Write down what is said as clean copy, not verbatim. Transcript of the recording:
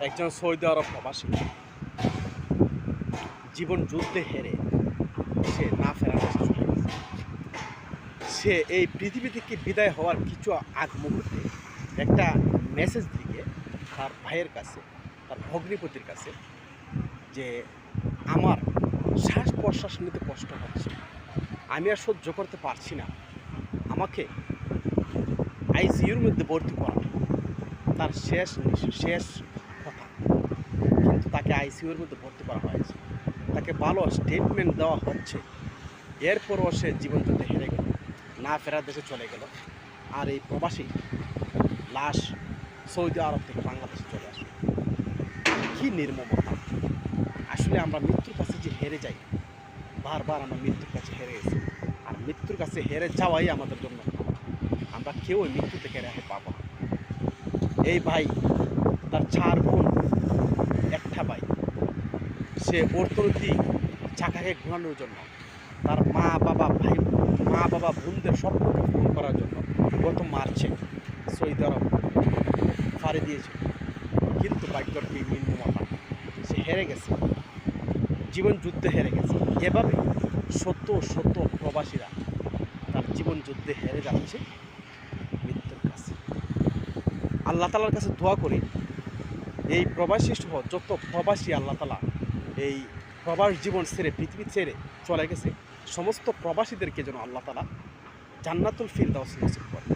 একজন সৌদি আরব প্রবাসী জীবন যুদ্ধে হেরে সে না ফেরার দেশে চলে গেছে। সে এই পৃথিবী থেকে বিদায় হওয়ার কিছু আগ মুহূর্তে একটা মেসেজ দিয়ে তার ভাইয়ের কাছে, তার ভগ্নিপতির কাছে, যে আমার শ্বাস প্রশ্বাস নিতে কষ্ট হচ্ছে, আমি আর সহ্য করতে পারছি না, আমাকে আইসিইউর মধ্যে ভর্তি করা। তার শেষ কথা। কিন্তু তাকে আইসিইউর মধ্যে ভর্তি করা হয়েছে, তাকে ভালো স্টেটমেন্ট দেওয়া হচ্ছে। এরপরও সে জীবনযুদ্ধে হেরে গেল, না ফেরার দেশে চলে গেল। আর এই প্রবাসী লাশ সৌদি আরব থেকে বাংলাদেশে চলে আসে। কী নির্মমতা! আসলে আমরা মৃত্যুর কাছে যে হেরে যাই, বারবার আমরা মৃত্যুর কাছে হেরে গেছি। আর মৃত্যুর কাছে হেরে যাওয়াই আমাদের জন্য, আমরা কেউ ওই মৃত্যু থেকে রেহাই পাবো না। এই ভাই, তার 4 বোন, একটা ভাই, সে অর্থনৈতিক চাকাকে ঘোরানোর জন্য, তার মা বাবা বোনদের স্বপ্নকে পূরণ করার জন্য গত মার্চে সৌদি আরব ফাড়ি দিয়েছে। কিন্তু ভাগ্যর কি নির্মমতা, সে হেরে গেছে, জীবন যুদ্ধে হেরে গেছে। এভাবে শত শত প্রবাসীরা তার জীবন যুদ্ধে হেরে যাচ্ছে মৃত্যুর কাছে। আল্লাহ তালার কাছে দোয়া করি, এই প্রবাসী সহ যত প্রবাসী আল্লাহ তালা এই প্রবাস জীবন ছেড়ে, পৃথিবী ছেড়ে চলে গেছে, সমস্ত প্রবাসীদেরকে যেন আল্লাহ তালা জান্নাতুল ফিরদাউস নসিব করে।